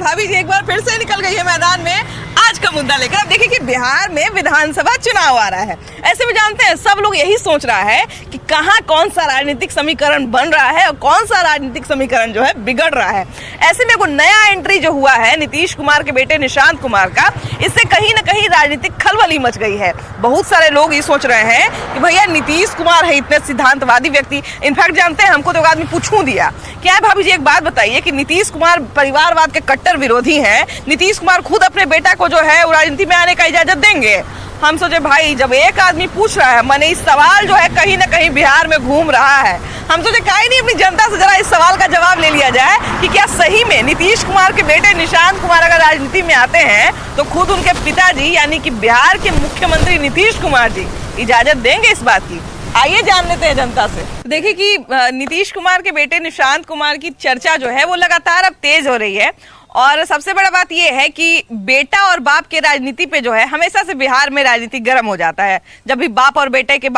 भाभी जी एक बार फिर से निकल गई है मैदान में आज का मुद्दा लेकर। अब देखिए कि बिहार में विधानसभा चुनाव आ रहा है। ऐसे में जानते हैं सब लोग यही सोच रहा है कि कहां कौन सा राजनीतिक समीकरण बन रहा है और कौन सा राजनीतिक समीकरण जो है बिगड़ रहा है। ऐसे में वो नया एंट्री जो हुआ है नीतीश कुमार के बेटे निशांत कुमार का, इससे कहीं ना कहीं राजनीतिक खलबली मच गई है। बहुत सारे लोग ये सोच रहे हैं कि भैया नीतीश कुमार है इतने सिद्धांतवादी व्यक्ति। इनफैक्ट जानते हैं हमको तो एक आदमी पूछूं दिया, क्या है भाभी जी एक बात बताइए कि नीतीश कुमार परिवारवाद के कट्टर विरोधी हैं, नीतीश कुमार खुद अपने बेटा को जो है राजनीति में आने का इजाजत देंगे? हम सोचे भाई जब एक आदमी पूछ रहा है, माने इस सवाल जो है कहीं ना कहीं बिहार में घूम रहा है, हम सोचे काहे नहीं अपनी जनता से जरा इस सवाल का जवाब ले लिया जाए कि क्या सही में नीतीश कुमार के बेटे निशांत कुमार अगर राजनीति में आते हैं तो खुद उनके पिताजी यानी कि बिहार के मुख्यमंत्री नीतीश कुमार जी इजाजत देंगे इस बात की? आइए जान लेते हैं जनता से। देखिए कि नीतीश कुमार के बेटे निशांत कुमार की चर्चा जो है वो लगातार अब तेज हो रही है और सबसे बड़ा बात यह है कि बेटा और बाप के राजनीति पे जो है हमेशा से बिहार में राजनीति गर्म हो जाता है। जब भी बाप और बेटे के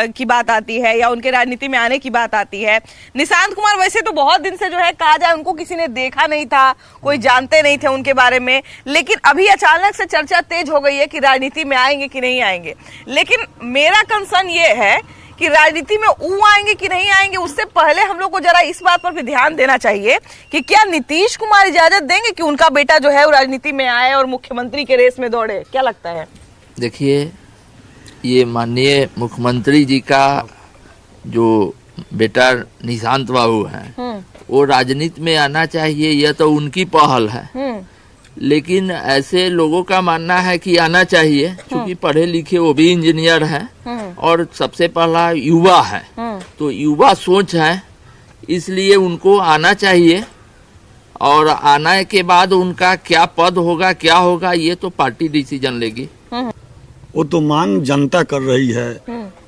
की बात आती है या उनके राजनीति में आने की बात आती है। निशांत कुमार वैसे तो बहुत दिन से जो है कहा जाए उनको किसी ने देखा नहीं था, कोई जानते नहीं थे उनके बारे में, लेकिन अभी अचानक से चर्चा तेज हो गई है कि राजनीति में आएंगे कि नहीं आएंगे। लेकिन मेरा कंसर्न ये है कि राजनीति में आएंगे कि नहीं आएंगे, उससे पहले हम लोग को जरा इस बात पर भी ध्यान देना चाहिए कि क्या नीतीश कुमार इजाजत देंगे कि उनका बेटा जो है वो राजनीति में आए और मुख्यमंत्री के रेस में दौड़े? क्या लगता है? देखिए, ये माननीय मुख्यमंत्री जी का जो बेटा निशांत बाबू हैं वो राजनीति में आना चाहिए, यह तो उनकी पहल है। लेकिन ऐसे लोगों का मानना है कि आना चाहिए, क्योंकि पढ़े लिखे वो भी इंजीनियर हैं और सबसे पहला युवा है, तो युवा सोच है, इसलिए उनको आना चाहिए। और आने के बाद उनका क्या पद होगा क्या होगा ये तो पार्टी डिसीजन लेगी। वो तो मांग जनता कर रही है,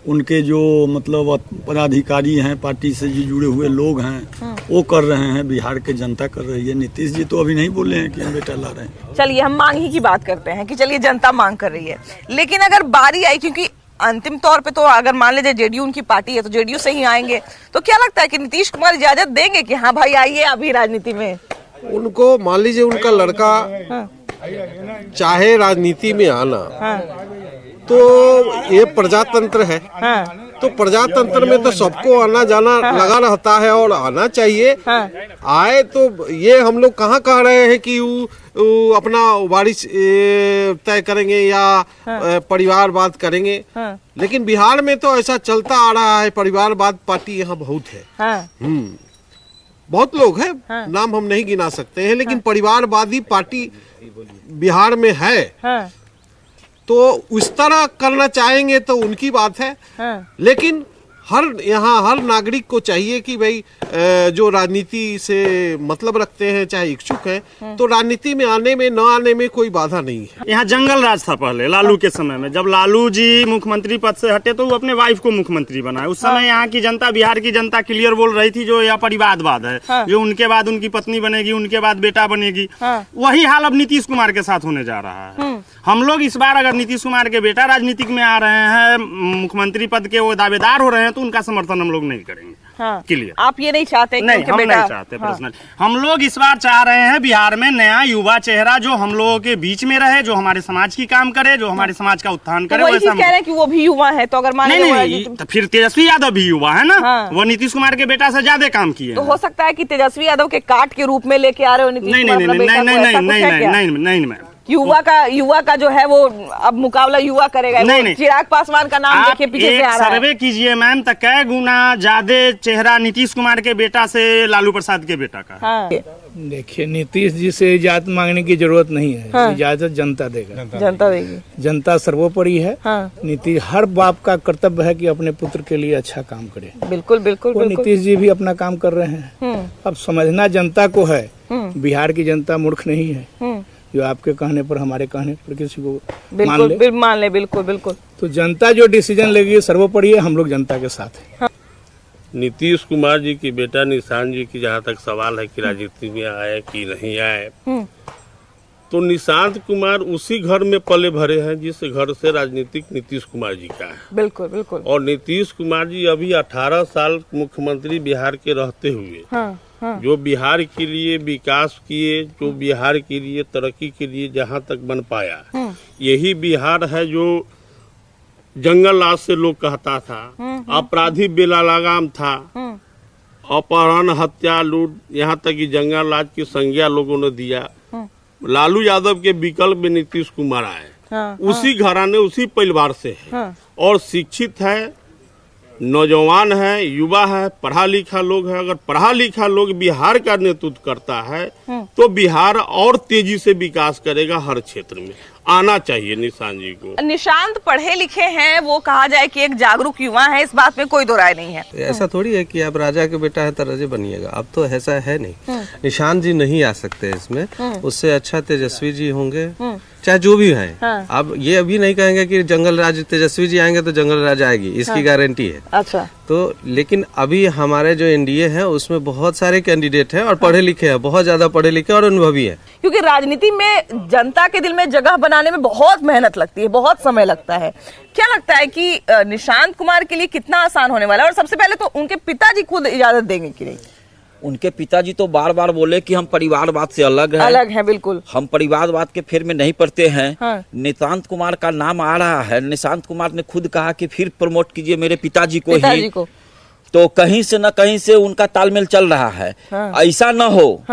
उनके जो मतलब पदाधिकारी हैं, पार्टी से जो जुड़े हुए लोग हैं वो कर रहे हैं, बिहार के जनता कर रही है। नीतीश जी तो अभी नहीं बोले हैं कि हम बेटा ला रहे हैं। चलिए हम मांग ही की बात करते हैं कि चलिए जनता मांग कर रही है, लेकिन अगर बारी आई, क्योंकि अंतिम तौर पे तो अगर मान लीजिए जेडीयू उनकी पार्टी है तो जेडीयू से ही आएंगे, तो क्या लगता है कि नीतीश कुमार इजाजत देंगे कि हाँ भाई आइए अभी राजनीति में? उनको मान लीजिए उनका लड़का चाहे राजनीति में आना, तो ये प्रजातंत्र है, तो प्रजातंत्र में तो सबको आना जाना लगा रहता है और आना चाहिए। आए तो ये हम लोग कहाँ कह रहे हैं कि वो अपना वारिस तय करेंगे या परिवारवाद करेंगे, लेकिन बिहार में तो ऐसा चलता आ रहा है। परिवारवाद पार्टी यहाँ बहुत है, बहुत लोग हैं, नाम हम नहीं गिना सकते हैं, लेकिन परिवारवादी पार्टी बिहार में है। तो उस तरह करना चाहेंगे तो उनकी बात है, लेकिन यहाँ हर नागरिक को चाहिए कि भाई जो राजनीति से मतलब रखते हैं चाहे इच्छुक हैं, तो राजनीति में आने में न आने में कोई बाधा नहीं है। यहाँ जंगल राज था पहले लालू के समय में, जब लालू जी मुख्यमंत्री पद से हटे तो वो अपने वाइफ को मुख्यमंत्री बनाए। उस समय यहाँ की जनता, बिहार की जनता क्लियर बोल रही थी जो यह परिवारवाद है, जो उनके बाद उनकी पत्नी बनेगी, उनके बाद बेटा बनेगी। वही हाल अब नीतीश कुमार के साथ होने जा रहा है। हम लोग इस बार अगर नीतीश कुमार के बेटा राजनीतिक में आ रहे हैं, मुख्यमंत्री पद के वो दावेदार हो रहे हैं, तो उनका समर्थन हम लोग नहीं करेंगे। क्लियर? आप ये नहीं चाहते? नहीं, हम नहीं चाहते पर्सनल। हम लोग इस बार चाह रहे हैं बिहार में नया युवा चेहरा जो हम लोगों के बीच में रहे, जो हमारे समाज की काम करे, जो हमारे समाज का उत्थान करे। वही कह रहे हैं कि वो भी युवा है, तो अगर नहीं, तो फिर तेजस्वी यादव भी युवा है ना, वो नीतीश कुमार के बेटा से ज्यादा काम किए। तो हो सकता है कि तेजस्वी यादव के काट के रूप में लेके आ रहे हो नीतीश कुमार? नहीं, युवा का जो है वो अब मुकाबला युवा करेगा। नहीं, चिराग पासवान का नाम देखिए पीछे से आ रहा है। सर्वे कीजिए मैम, तो कै गुना ज्यादा चेहरा नीतीश कुमार के बेटा से लालू प्रसाद के बेटा का। देखिए, नीतीश जी से इजाजत मांगने की जरूरत नहीं है, इजाजत जनता देगा, जनता देगी। जनता सर्वोपरि है। नीतीश, हर बाप का कर्तव्य है कि अपने पुत्र के लिए अच्छा काम करे। बिल्कुल बिल्कुल, नीतीश जी भी अपना काम कर रहे हैं। अब समझना जनता को है, बिहार की जनता मूर्ख नहीं है जो आपके कहने पर, हमारे कहने पर किसी को मान ले। बिल्कुल बिल्कुल। तो जनता जो डिसीजन लेगी सर्वोपरि है, हम लोग जनता के साथ हैं। नीतीश कुमार जी की बेटा निशांत जी की जहाँ तक सवाल है कि राजनीति में आए कि नहीं आए, तो निशांत कुमार उसी घर में पले भरे हैं जिस घर से राजनीतिक नीतीश कुमार जी का है। बिल्कुल बिल्कुल। और नीतीश कुमार जी अभी 18 साल मुख्यमंत्री बिहार के रहते हुए जो बिहार के लिए विकास किए, जो बिहार के लिए तरक्की के लिए जहाँ तक बन पाया, यही बिहार है जो जंगल राज से लोग कहता था, अपराधी बेलागाम था, अपहरण, हत्या, लूट, यहाँ तक कि जंगल राज की संज्ञा लोगों ने दिया। लालू यादव के विकल्प में नीतीश कुमार आए, उसी घराने, उसी परिवार से है और शिक्षित है, नौजवान है, युवा है, पढ़ा लिखा लोग है। अगर पढ़ा लिखा लोग बिहार का नेतृत्व करता है तो बिहार और तेजी से विकास करेगा। हर क्षेत्र में आना चाहिए निशांत जी को। निशांत पढ़े लिखे हैं, वो कहा जाए कि एक जागरूक युवा है, इस बात में कोई दो राय नहीं है। ऐसा थोड़ी है कि आप राजा के बेटा है तो राजे बनिएगा, अब तो ऐसा है नहीं। निशांत जी नहीं आ सकते इसमें, उससे अच्छा तेजस्वी जी होंगे, चाहे जो भी है। अब ये अभी नहीं कहेंगे कि जंगल राज तेजस्वी जी आएंगे तो जंगल राज आएगी, इसकी गारंटी है। अच्छा, तो लेकिन अभी हमारे जो एनडीए है उसमें बहुत सारे कैंडिडेट हैं और पढ़े लिखे हैं, बहुत ज्यादा पढ़े लिखे और अनुभवी हैं। क्योंकि राजनीति में जनता के दिल में जगह बनाने में बहुत मेहनत लगती है, बहुत समय लगता है। क्या लगता है कि निशांत कुमार के लिए कितना आसान होने वाला है? और सबसे पहले तो उनके पिताजी खुद इजाजत देंगे कि नहीं? उनके पिताजी तो बार बार बोले कि हम परिवारवाद से अलग है, बिल्कुल हम परिवारवाद के फेर में नहीं पड़ते हैं। हाँ। निशांत कुमार का नाम आ रहा है, निशांत कुमार ने खुद कहा कि फिर प्रमोट कीजिए मेरे पिताजी को। तो कहीं से न कहीं से उनका तालमेल चल रहा है। हाँ। ऐसा न हो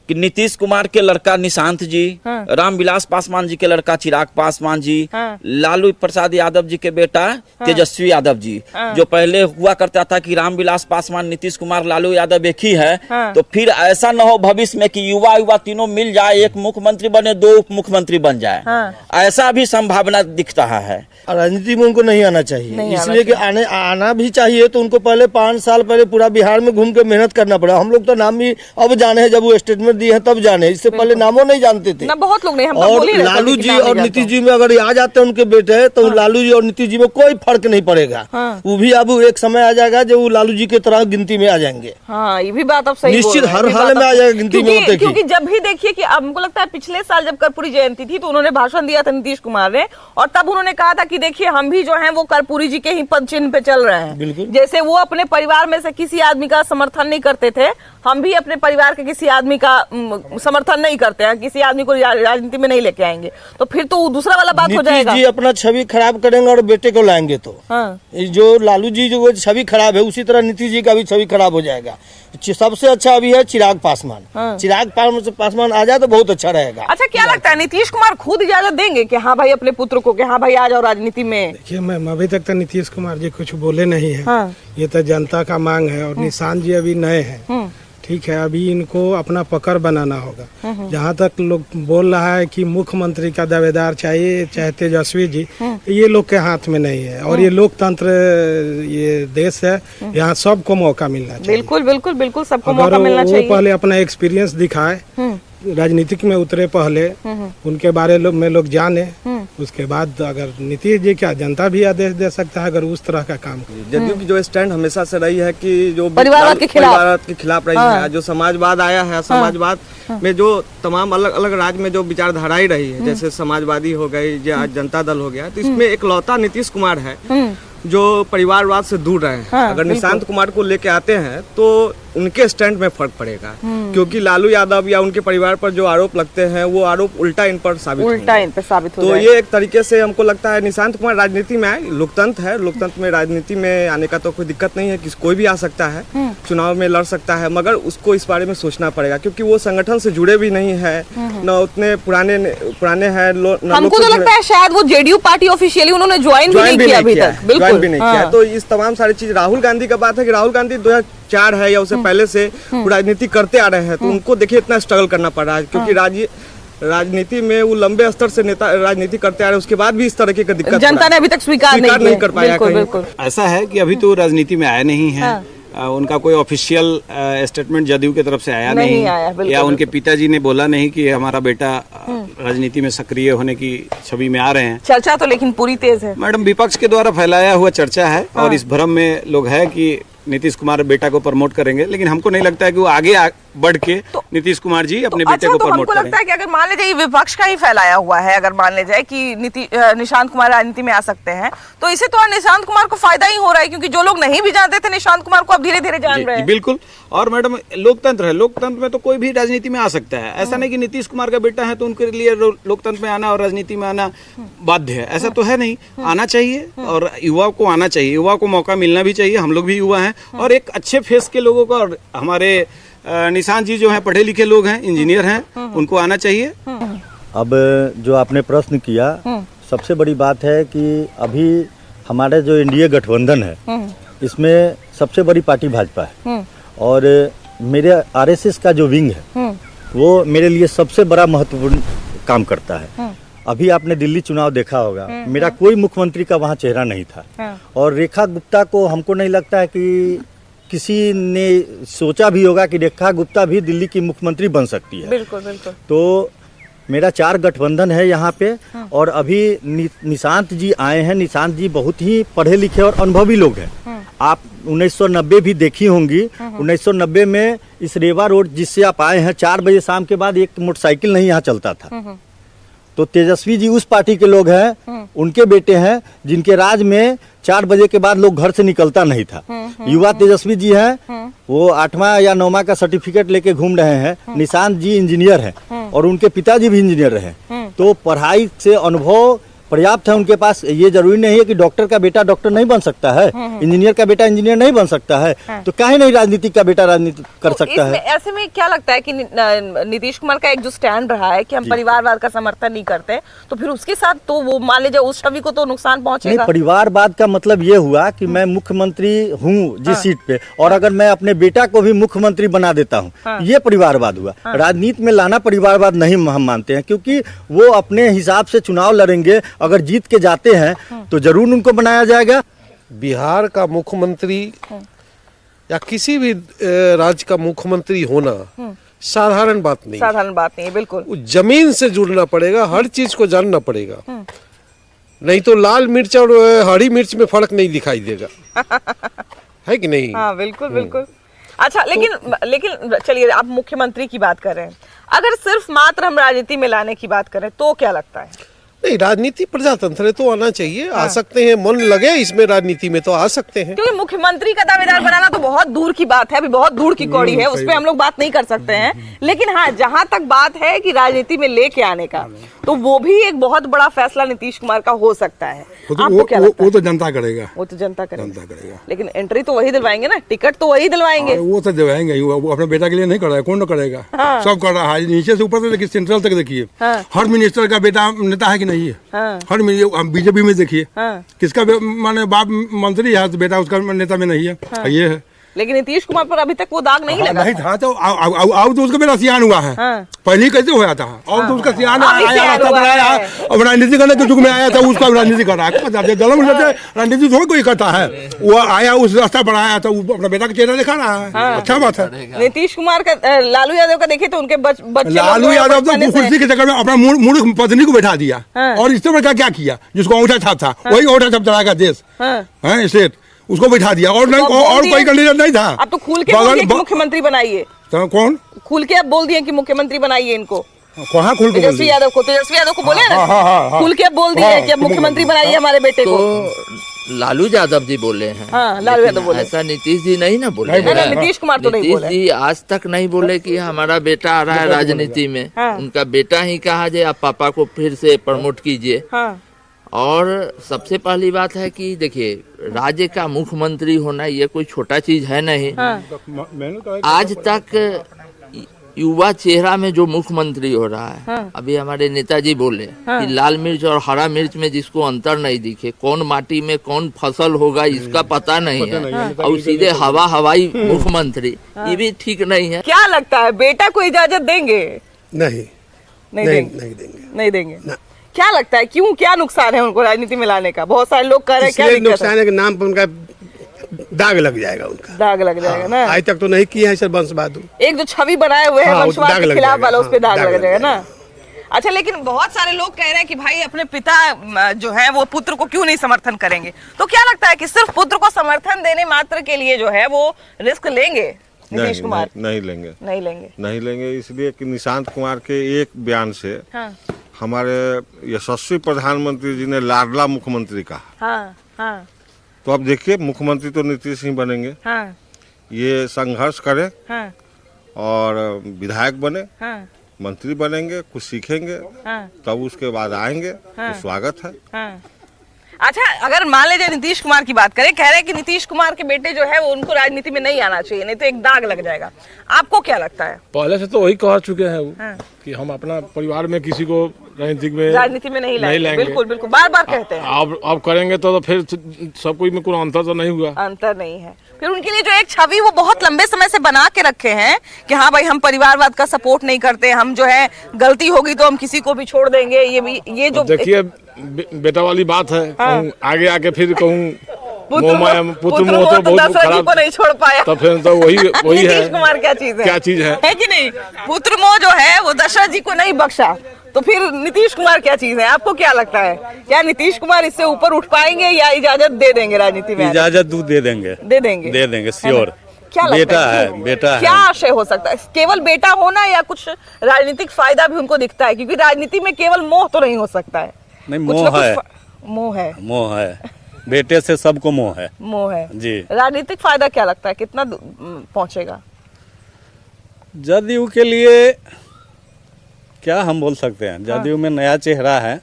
कि नीतीश कुमार के लड़का निशांत जी, रामविलास पासवान जी के लड़का चिराग पासवान जी, लालू प्रसाद यादव जी के बेटा तेजस्वी यादव जी, जो पहले हुआ करता था कि रामविलास पासवान, नीतीश कुमार, लालू यादव एक ही है, तो फिर ऐसा न हो भविष्य में कि युवा युवा तीनों मिल जाए, एक मुख्यमंत्री बने, दो उप मुख्यमंत्री बन जाए। ऐसा भी संभावना दिख रहा है। राजनीति में उनको नहीं आना चाहिए, इसलिए कि आना भी चाहिए तो उनको पहले 5 साल पहले पूरा बिहार में घूम के मेहनत करना पड़ा। हम लोग तो नाम भी अब जाने हैं, जब वो स्टेटमेंट दिए हैं तब जाने, इससे पहले नामों नहीं जानते थे ना, बहुत लोग नहीं। हम और लालू जी और नीतीश जी में अगर आ जाते हैं उनके बेटे तो लालू जी और नीतीश जी में कोई फर्क नहीं पड़ेगा। वो भी अब एक समय आ जाएगा जब वो लालू जी की तरह गिनती में आ जाएंगे। हाँ, ये भी बात अब सही निश्चित हर हाल में आ जाएगा गिनती में। क्योंकि जब भी देखिए कि अब हमको लगता है पिछले साल जब कर्पूरी जयंती थी तो उन्होंने भाषण दिया था नीतीश कुमार ने, और तब उन्होंने कहा था कि देखिए हम भी जो हैं वो कर्पूरी जी के ही पद चिन्ह पे चल रहे हैं। जैसे वो अपने परिवार में से किसी आदमी का समर्थन नहीं करते थे, हम भी अपने परिवार के किसी आदमी का समर्थन नहीं करते हैं, किसी आदमी को राजनीति में नहीं लेके आएंगे, तो फिर तो दूसरा वाला बात हो जाएगा। जी अपना छवि खराब करेंगे और बेटे को लाएंगे तो जो लालू जी जो छवि खराब है उसी तरह नीतीश जी का भी छवि खराब हो जाएगा। सबसे अच्छा अभी है चिराग पासवान। चिराग पासवान आ जाए तो बहुत अच्छा रहेगा। अच्छा, क्या लगता है नीतीश कुमार खुद इजाजत देंगे कि हाँ भाई अपने पुत्र को, कि हाँ भाई आ जाओ राजनीति में? देखिए मैम, अभी तक तो नीतीश कुमार जी कुछ बोले नहीं है। ये तो जनता का मांग है और निशांत जी अभी नए हैं, ठीक है, अभी इनको अपना पकड़ बनाना होगा। जहाँ तक लोग बोल रहा है कि मुख्यमंत्री का दावेदार चाहिए, चाहे तेजस्वी जी, ये लोग के हाथ में नहीं है। और ये लोकतंत्र, ये देश है, यहाँ सबको मौका मिलना चाहिए। बिल्कुल बिल्कुल बिल्कुल, सबको मौका मिलना चाहिए। वो पहले अपना एक्सपीरियंस दिखाए, राजनीतिक में उतरे पहले, उनके बारे में लोग जाने, उसके बाद अगर नीतीश जी क्या जनता भी आदेश दे सकता है अगर उस तरह का काम करे। जदयू की जो स्टैंड हमेशा से रही है कि जो परिवारवाद के खिलाफ रही है, जो समाजवाद आया है, समाजवाद में जो तमाम अलग अलग राज्य में जो विचारधाराएं रही है, जैसे समाजवादी हो गई या जनता दल हो गया, तो इसमें एकलौता नीतीश कुमार है जो परिवारवाद से दूर रहे हैं। अगर निशांत कुमार को लेके आते हैं तो उनके स्टैंड में फर्क पड़ेगा, क्योंकि लालू यादव या उनके परिवार पर जो आरोप लगते हैं वो आरोप उल्टा इन पर साबित हो तो ये एक तरीके से हमको लगता है निशांत कुमार राजनीति में आए। लोकतंत्र है, लोकतंत्र में राजनीति में आने का तो कोई दिक्कत नहीं है, कोई भी आ सकता है, चुनाव में लड़ सकता है, मगर उसको इस बारे में सोचना पड़ेगा क्योंकि वो संगठन से जुड़े भी नहीं है, न उतने पुराने है। हमको तो लगता है शायद वो जेडीयू पार्टी ऑफिशियली उन्होंने ज्वाइन भी नहीं किया अभी तक, बिल्कुल भी नहीं किया। तो इस तमाम सारी चीज, राहुल गांधी का बात है कि राहुल गांधी 2004 है या उससे पहले से राजनीति करते आ रहे हैं, तो उनको देखिए इतना स्ट्रगल करना पड़ रहा है क्योंकि राजनीति में वो लंबे स्तर से नेता राजनीति करते आ रहे हैं, उसके बाद भी इस तरह की दिक्कत जनता ने अभी तक स्वीकार नहीं कर पाया। बिल्कुल ऐसा है कि अभी तो राजनीति में आए नहीं है। उनका कोई ऑफिशियल स्टेटमेंट जदयू की तरफ से आया नहीं या उनके पिताजी ने बोला नहीं कि हमारा बेटा राजनीति में सक्रिय होने की छवि में आ रहे हैं। चर्चा तो लेकिन पूरी तेज है मैडम, विपक्ष के द्वारा फैलाया हुआ चर्चा है और इस भ्रम में लोग है कि नीतीश कुमार बेटा को प्रमोट करेंगे, लेकिन हमको नहीं लगता है कि वो आगे बढ़ के नीतीश कुमार जी अपने बेटे को तो प्रमोट हमको करें। लगता है कि अगर मान लीजिए ये विपक्ष का ही फैलाया हुआ है, अगर मान ले जाए कि निशांत कुमार राजनीति में आ सकते हैं, तो इसे तो निशांत कुमार को फायदा ही हो रहा है, क्योंकि जो लोग नहीं भी जानते थे निशांत कुमार को अब धीरे धीरे जान रहे हैं। बिल्कुल। और मैडम लोकतंत्र है, लोकतंत्र में तो कोई भी राजनीति में आ सकता है। ऐसा नहीं कि नीतीश कुमार का बेटा है तो उनके लिए लोकतंत्र में आना और राजनीति में आना बाध्य है, ऐसा तो है नहीं। आना चाहिए और युवा को आना चाहिए, युवा को मौका मिलना भी चाहिए। हम लोग भी युवा हैं और एक अच्छे फेस के लोगों को, और हमारे निशांत जी जो हैं पढ़े लिखे लोग हैं, इंजीनियर हैं, उनको आना चाहिए। अब जो आपने प्रश्न किया, सबसे बड़ी बात है कि अभी हमारे जो एनडीए गठबंधन है इसमें सबसे बड़ी पार्टी भाजपा है और मेरे आरएसएस का जो विंग है वो मेरे लिए सबसे बड़ा महत्वपूर्ण काम करता है। अभी आपने दिल्ली चुनाव देखा होगा, मेरा कोई मुख्यमंत्री का वहाँ चेहरा नहीं था और रेखा गुप्ता को हमको नहीं लगता है कि किसी ने सोचा भी होगा कि रेखा गुप्ता भी दिल्ली की मुख्यमंत्री बन सकती है। बिल्कुल बिल्कुल। तो मेरा 4 गठबंधन है यहाँ पे और अभी निशांत जी आए हैं। निशांत जी बहुत ही पढ़े लिखे और अनुभवी लोग हैं। आप 1990 भी देखी होंगी, 1990 में इस रेवा रोड जिससे आप आए हैं 4 बजे शाम के बाद एक मोटरसाइकिल नहीं यहाँ चलता था। तो तेजस्वी जी उस पार्टी के लोग हैं, उनके बेटे हैं जिनके राज में 4 बजे के बाद लोग घर से निकलता नहीं था। युवा तेजस्वी जी हैं, वो 8वां या 9वां का सर्टिफिकेट लेके घूम रहे हैं। निशांत जी इंजीनियर हैं और उनके पिताजी भी इंजीनियर रहे। तो पढ़ाई से अनुभव पर्याप्त है उनके पास। ये जरूरी नहीं है कि डॉक्टर का बेटा डॉक्टर नहीं बन सकता है, इंजीनियर का बेटा इंजीनियर नहीं बन सकता है, तो काहे नहीं राजनीति का बेटा राजनीति कर सकता है। ऐसे में क्या लगता है कि नीतीश कुमार का एक जो स्टैंड रहा है कि हम परिवारवाद का समर्थन नहीं करते, तो फिर उसके साथ तो वो मान लीजिए उस छवि को तो नुकसान पहुंचेगा। नहीं, परिवारवाद का मतलब ये हुआ कि मैं मुख्यमंत्री हूँ जिस सीट पे, और अगर मैं अपने बेटा को भी मुख्यमंत्री बना देता हूँ, ये परिवारवाद हुआ। राजनीति में लाना परिवारवाद नहीं हम मानते हैं, क्योंकि वो अपने हिसाब से चुनाव लड़ेंगे। अगर जीत के जाते हैं तो जरूर उनको बनाया जाएगा। बिहार का मुख्यमंत्री या किसी भी राज्य का मुख्यमंत्री होना साधारण बात नहीं, साधारण बात नहीं है। बिल्कुल, जमीन से जुड़ना पड़ेगा, हर चीज को जानना पड़ेगा, नहीं तो लाल मिर्च और हरी मिर्च में फर्क नहीं दिखाई देगा। है कि नहीं? हाँ बिल्कुल बिल्कुल। अच्छा, लेकिन चलिए, आप मुख्यमंत्री की बात कर रहे हैं, अगर सिर्फ मात्र हम राजनीति में लाने की बात करें तो क्या लगता है? नहीं, राजनीति प्रजातंत्र है तो आना चाहिए। आ सकते हैं, मन लगे इसमें राजनीति में तो आ सकते हैं। क्योंकि मुख्यमंत्री का दावेदार बनाना तो बहुत दूर की बात है, अभी बहुत दूर की कौड़ी है, उस पर हम लोग बात नहीं कर सकते हैं। लेकिन हाँ, जहां तक बात है कि राजनीति में लेके आने का, तो वो भी एक बहुत बड़ा फैसला नीतीश कुमार का हो सकता है। आपको क्या लगता है? वो तो जनता करेगा, वो तो जनता करेगा, लेकिन एंट्री तो वही दिलवाएंगे ना, टिकट तो वही दिलवाएंगे। वो तो दिलवाएंगे, वो अपने बेटा के लिए नहीं कर रहा है, कौन करेगा? सब कर रहा है, नीचे से ऊपर से लेकर सेंट्रल तक देखिए। हर मिनिस्टर का बेटा नेता है कि नहीं है? हर बीजेपी में देखिए, किसका माने बाप मंत्री है तो बेटा उसका नेता में नहीं है। ये है। लेकिन नीतीश कुमार पर अभी तक वो दाग नहीं लगा। नहीं था तो आओ तो उसका बेटा सियान हुआ है। पहले ही कैसे हुआ था? और तो उसका सियान आया और राजनीति करने के युग में आया था, उसका राजनीति कर रहा है। गलम राजनीति थोड़ा कोई करता है, वो आया उस रास्ता पर आया तो अपना बेटा का चेहरा दिखा रहा है। अच्छा बात है। नीतीश कुमार का, लालू यादव का देखे तो उनके बच्चे, लालू यादव तो कुर्सी के चक्कर में अपना मूर्ख पत्नी को बैठा दिया, और इससे बड़ा क्या किया? जिसको अंगूठा छाप था वही अंगूठा छाप चलाएगा देश है, स्टेट, उसको बैठा दिया और नहीं, और कोई कैंडिडेट नहीं था। अब तो खुल के बोल दिया कि मुख्यमंत्री बनाइए। तो कौन खुल के अब बोल दिए कि मुख्यमंत्री बनाइए इनको? कहाँ खुल के? तेजस्वी यादव को बोले ना, खुल के अब बोल दिए कि अब मुख्यमंत्री बनाइए हमारे बेटे को। लालू यादव जी बोले हैं। हाँ, लालू यादव बोले, ऐसा नीतीश जी नहीं ना बोले। नीतीश कुमार तो नहीं बोले। नीतीश जी आज तक नहीं बोले कि हमारा बेटा आ रहा है राजनीति में। उनका बेटा ही कहा जाए आप पापा को फिर से प्रमोट कीजिए। और सबसे पहली बात है कि देखिए, राज्य का मुख्यमंत्री होना ये कोई छोटा चीज है नहीं। आज तक युवा चेहरा में जो मुख्यमंत्री हो रहा है, अभी हमारे नेताजी बोले कि लाल मिर्च और हरा मिर्च में जिसको अंतर नहीं दिखे, कौन माटी में कौन फसल होगा इसका पता नहीं है, और सीधे हवाई मुख्यमंत्री, ये भी ठीक नहीं है। क्या लगता है, बेटा को इजाजत देंगे? नहीं देंगे। क्या लगता है, क्यों, क्या नुकसान है उनको राजनीति में लाने का? बहुत सारे लोग कह रहे हैं क्या नुकसान है कि नाम पर उनका दाग लग जाएगा, दाग लग जाएगा ना। आज तक तो नहीं किया है सर वंश बहादुर। एक जो छवि बनाए हुए हैं वंशवाद के खिलाफ वाला, उस पे दाग लग जाएगा ना। अच्छा, लेकिन बहुत सारे लोग कह रहे हैं कि भाई अपने पिता जो है वो पुत्र को क्यों नहीं समर्थन करेंगे? तो क्या लगता है कि सिर्फ पुत्र को समर्थन देने मात्र के लिए जो है वो रिस्क लेंगे? नीतीश कुमार नहीं लेंगे, नहीं लेंगे, नहीं लेंगे, इसलिए कि निशांत कुमार के एक बयान से हमारे यशस्वी प्रधानमंत्री जी ने लाडला मुख्यमंत्री कहा। तो अब देखिए, मुख्यमंत्री तो नीतीश ही बनेंगे। ये संघर्ष करें और विधायक बने, मंत्री बनेंगे, कुछ सीखेंगे, तब उसके बाद आएंगे, तो स्वागत है। अच्छा, अगर मान लीजिए नीतीश कुमार की बात करें, कह रहे हैं कि नीतीश कुमार के बेटे जो है वो उनको राजनीति में नहीं आना चाहिए, नहीं तो एक दाग लग जाएगा। आपको क्या लगता है? पहले से तो वही कह चुके हैं वो कि हम अपना परिवार में किसी को राजनीति में नहीं लाएंगे। बिल्कुल बिल्कुल, बार बार कहते हैं। अब करेंगे तो फिर सब कोई में कोई अंतर तो नहीं हुआ, अंतर नहीं है। फिर उनके लिए जो एक छवि वो बहुत लंबे समय से बना के रखे हैं कि हाँ भाई, हम परिवारवाद का सपोर्ट नहीं करते, हम जो है गलती होगी तो हम किसी को भी छोड़ देंगे। ये जो देखिए बेटा वाली बात है, आगे आके फिर कहूँ पुत्र मोह तो बहुत खराब को नहीं छोड़ पाया, तो फिर तो वही है। नीतीश कुमार क्या चीज है कि नहीं? पुत्र मोह जो है वो दशरथ जी को नहीं बख्शा, तो फिर नीतीश कुमार क्या चीज है? आपको क्या लगता है, क्या नीतीश कुमार इससे ऊपर उठ पाएंगे या इजाजत दे देंगे राजनीति में? इजाजत दे देंगे श्योर। क्या बेटा है क्या आशय हो सकता है? केवल बेटा होना या कुछ राजनीतिक फायदा भी उनको दिखता है? क्योंकि राजनीति में केवल मोह तो नहीं हो सकता है। नहीं, मोह है, बेटे से सबको मोह है जी। राजनीतिक फायदा क्या लगता है, कितना पहुंचेगा? जदयू के लिए क्या हम बोल सकते हैं, जदयू में नया चेहरा है,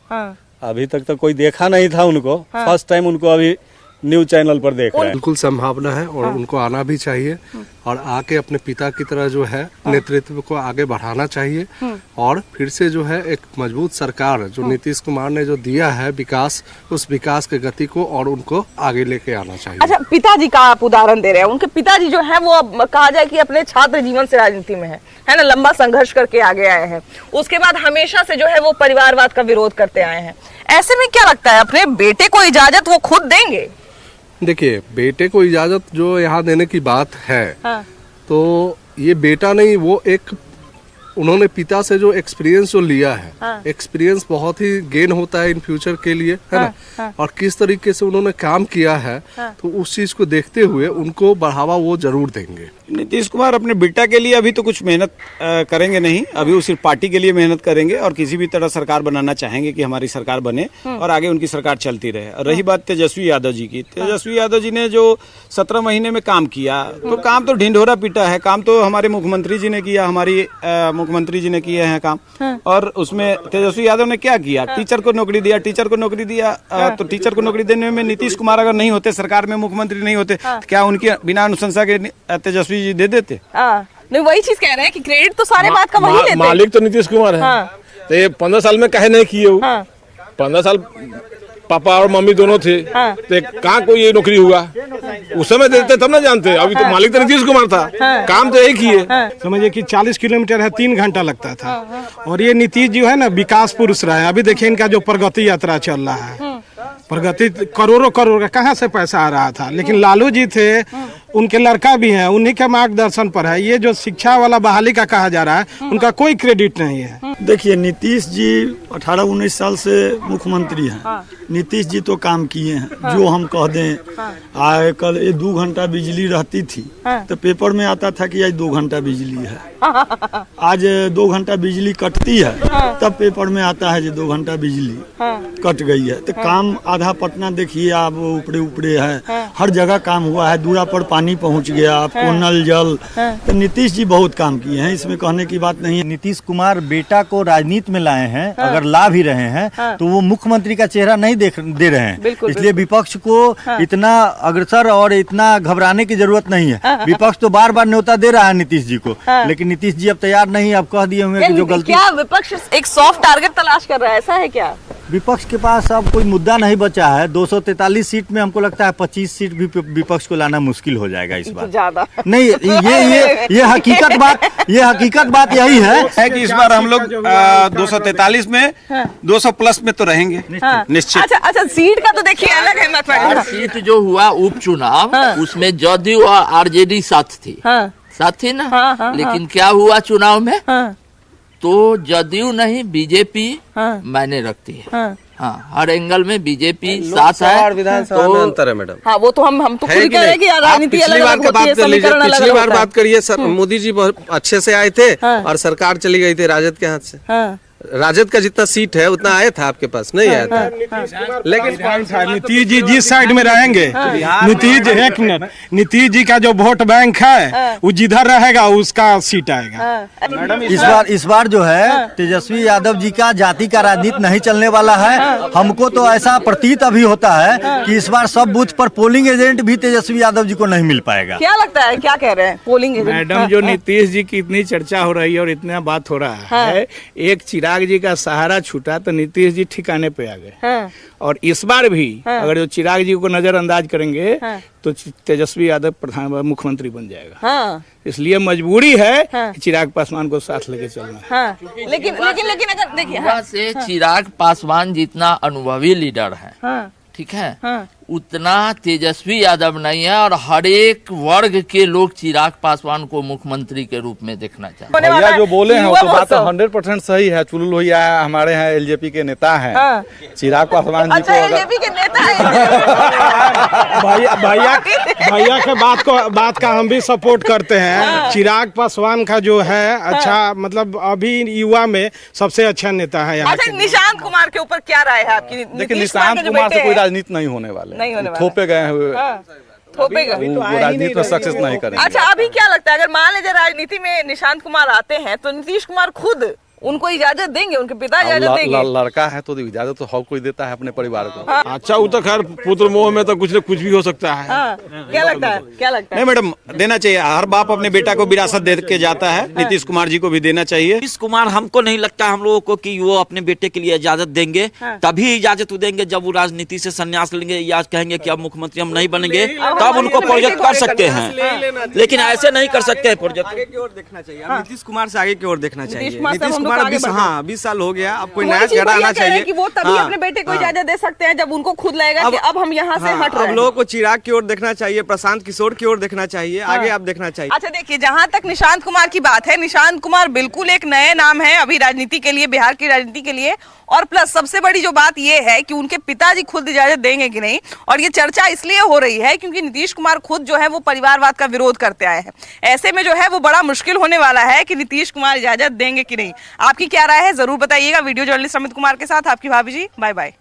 अभी तक तो कोई देखा नहीं था उनको, फर्स्ट टाइम उनको अभी न्यूज चैनल पर देख रहे हैं। बिल्कुल संभावना है और उनको आना भी चाहिए और आके अपने पिता की तरह जो है नेतृत्व को आगे बढ़ाना चाहिए और फिर से जो है एक मजबूत सरकार जो नीतीश कुमार ने जो दिया है विकास, उस विकास के गति को और उनको आगे लेके आना चाहिए। अच्छा, पिताजी का आप उदाहरण दे रहे हैं, उनके पिताजी जो है वो अब कहा जाए कि अपने छात्र जीवन से राजनीति में है ना, लंबा संघर्ष करके आगे आए हैं, उसके बाद हमेशा से जो है वो परिवारवाद का विरोध करते आए हैं। ऐसे में क्या लगता है, अपने बेटे को इजाजत वो खुद देंगे? देखिए, बेटे को इजाजत जो यहाँ देने की बात है, तो ये बेटा नहीं, वो एक उन्होंने पिता से जो एक्सपीरियंस जो लिया है, एक्सपीरियंस बहुत ही गेन होता है इन फ्यूचर के लिए, है ना। और किस तरीके से उन्होंने काम किया है, तो उस चीज को देखते हुए उनको बढ़ावा वो जरूर देंगे। नीतीश कुमार अपने बेटा के लिए अभी तो कुछ मेहनत करेंगे नहीं, अभी वो सिर्फ पार्टी के लिए मेहनत करेंगे और किसी भी तरह सरकार बनाना चाहेंगे कि हमारी सरकार बने और आगे उनकी सरकार चलती रहे। रही बात तेजस्वी यादव जी की, तेजस्वी यादव जी ने जो 17 महीने में काम किया, तो काम तो ढिंढोरा पीटा है, काम तो हमारे मुख्यमंत्री जी ने किया, हमारी मुख्यमंत्री जी ने किए हैं काम। और उसमें तेजस्वी यादव ने क्या किया, टीचर को नौकरी दिया, टीचर को नौकरी दिया, तो टीचर को नौकरी देने में नीतीश कुमार अगर नहीं होते, सरकार में मुख्यमंत्री नहीं होते, क्या उनकी बिना अनुशंसा के तेजस्वी जी दे देते? नहीं, वही चीज कह रहे हैं कि क्रेडिट तो सारे बात का वही लेते हैं। मालिक तो नीतीश कुमार है, तो ये 15 साल में काहे नहीं किए वो? 15 साल पापा और मम्मी दोनों थे, तो कहाँ कोई ये नौकरी हुआ? उस समय देते तब ना जानते, अभी तो मालिक तो नीतीश कुमार था, काम तो एक ही है। समझिए कि 40 किलोमीटर है, 3 घंटा लगता था, और ये नीतीश जी है ना विकास पुरुष रहा है। अभी देखिए इनका जो प्रगति यात्रा चल रहा है, प्रगति करोड़ों करोड़ का कहाँ से पैसा आ रहा था, लेकिन लालू जी थे, उनके लड़का भी हैं, उन्हीं के मार्गदर्शन पर है। ये जो शिक्षा वाला बहाली का कहा जा रहा है, उनका कोई क्रेडिट नहीं है। देखिए, नीतीश जी 18-19 साल से मुख्यमंत्री हैं। नीतीश जी तो काम किए हैं, जो हम कह दें, कल ये 2 घंटा बिजली रहती थी तो पेपर में आता था कि आज 2 घंटा बिजली है, आज 2 घंटा बिजली कटती है तब पेपर में आता है कि 2 घंटा बिजली कट गई है। तो काम आधा पटना देखिए आप ऊपरे ऊपरे है, हर जगह काम हुआ है, दूरा पर पानी पहुंच गया, आपको नल जल। तो नीतीश जी बहुत काम किए हैं, इसमें कहने की बात नहीं है। नीतीश कुमार बेटा को राजनीति में लाए हैं, अगर ला भी रहे हैं तो वो मुख्यमंत्री का चेहरा नहीं दे रहे हैं, इसलिए विपक्ष को इतना अग्रसर और इतना घबराने की जरूरत नहीं है। विपक्ष तो बार बार न्योता दे रहा है नीतीश जी को, लेकिन नीतीश जी अब तैयार नहीं, अब कह दिए हुए कि जो गलती। क्या विपक्ष एक सॉफ्ट टारगेट तलाश कर रहा है, ऐसा है क्या? विपक्ष के पास अब कोई मुद्दा नहीं बचा है। 243 सीट में हमको लगता है 25 सीट भी विपक्ष को लाना मुश्किल हो जाएगा इस बार। ज्यादा नहीं, ये हकीकत बात यही है कि इस बार हम लोग 243 में 200 प्लस में तो रहेंगे निश्चित। अच्छा, सीट का तो देखिए अलग है मतलब। सीट जो हुआ उपचुनाव, उसमें जदयू और आरजेडी साथ थी ना, लेकिन क्या हुआ चुनाव में? तो जदयू नहीं बीजेपी मायने रखती है, हाँ, हर एंगल में बीजेपी साथ है। और विधानसभा में अंतर है मैडम। हाँ, वो तो हम तो है खुद कि कह रहे हैं नहीं? कि राजनीति आप अलग पिछली बार अलग की होती बात है, कर लीजिए, समीकरण अलग पिछली अलग बार होता है। बात करिए, मोदी जी बहुत अच्छे से आए थे और सरकार चली गई थी राजद के हाथ से। राजद का जितना सीट है उतना आया था आपके पास, नहीं आया था। लेकिन नीतीश जी जिस साइड में रहेंगे, नीतीश जी का जो वोट बैंक है वो जिधर रहेगा उसका सीट आएगा। इस बार जो है तेजस्वी यादव जी का जाति का राजनीति नहीं चलने वाला है। हमको तो ऐसा प्रतीत अभी होता है कि इस बार सब बूथ पर पोलिंग एजेंट भी तेजस्वी यादव जी को नहीं मिल पाएगा। क्या लगता है, क्या कह रहे हैं पोलिंग एजेंट? मैडम, जो नीतीश जी की इतनी चर्चा हो रही है और इतना बात हो रहा है, एक चिराग जी का सहारा छूटा तो नीतीश जी ठिकाने पे आ गए। और इस बार भी अगर जो चिराग जी को नजरअंदाज करेंगे तो तेजस्वी यादव प्रधान मुख्यमंत्री बन जाएगा। इसलिए मजबूरी है कि चिराग पासवान को साथ लेके चलना। लेकिन अगर देखिए, से चिराग पासवान जितना अनुभवी लीडर है, ठीक है, उतना तेजस्वी यादव नहीं है। और हर एक वर्ग के लोग चिराग पासवान को मुख्यमंत्री के रूप में देखना चाहते हैं। भैया जो बोले हैं वो तो बात 100% सही है। चुलुल भैया हमारे यहाँ एलजेपी के नेता हैं। चिराग पासवान जी को एलजेपी के नेता है। भैया के बात का हम भी सपोर्ट करते हैं। चिराग पासवान का जो है अच्छा, मतलब अभी युवा में सबसे अच्छा नेता है यहाँ। अच्छा, निशांत कुमार के ऊपर क्या राय है आपकी? देखिए, निशांत कुमार से कोई राजनीति नहीं होने वाले, थोपे गए हुए, राजनीति में सक्सेस नहीं करेंगे। अच्छा, अभी क्या लगता है, अगर मान लीजिए राजनीति में निशांत कुमार आते हैं तो नीतीश कुमार खुद उनको इजाजत देंगे, उनके पिता इजाजत देंगे? लड़का है तो इजाजत तो हर कोई देता है अपने परिवार को। अच्छा, वो तो खैर पुत्र मोह में तो कुछ न कुछ भी हो सकता है। क्या लगता है? नहीं मैडम, देना चाहिए। हर बाप अपने बेटा को विरासत दे के जाता है, नीतीश कुमार जी को भी देना चाहिए। नीतीश कुमार हमको नहीं लगता हम लोगों को कि वो अपने बेटे के लिए इजाजत देंगे। तभी इजाजत देंगे जब वो राजनीति से संन्यास लेंगे या कहेंगे कि अब मुख्यमंत्री हम नहीं बनेंगे, तब उनको प्रोजेक्ट कर सकते हैं। लेकिन ऐसे नहीं कर सकते हैं प्रोजेक्ट। आगे की ओर देखना चाहिए, नीतीश कुमार से आगे की ओर देखना चाहिए। नीतीश कुमार 20 साल हो गया, अब कोई नया चेहरा आना चाहिए कि वो तभी अपने बेटे को इजाजत दे सकते हैं जब उनको खुद लगेगा कि अब हम यहाँ से हट रहे हैं। अब लोगों को चिराग की ओर देखना चाहिए, प्रशांत किशोर की ओर देखना चाहिए, आगे आप देखना चाहिए। अच्छा, देखिए, जहाँ तक निशांत कुमार की बात है, निशांत कुमार बिल्कुल एक नए नाम है अभी राजनीति के लिए, बिहार की राजनीति के लिए। और प्लस सबसे बड़ी जो बात ये है कि उनके पिताजी खुद इजाजत देंगे कि नहीं। और ये चर्चा इसलिए हो रही है क्योंकि नीतीश कुमार खुद जो है वो परिवारवाद का विरोध करते आए हैं। ऐसे में जो है वो बड़ा मुश्किल होने वाला है कि नीतीश कुमार इजाजत देंगे कि नहीं। आपकी क्या राय है, जरूर बताइएगा। वीडियो जर्नलिस्ट अमित कुमार के साथ आपकी भाभी जी। Bye bye.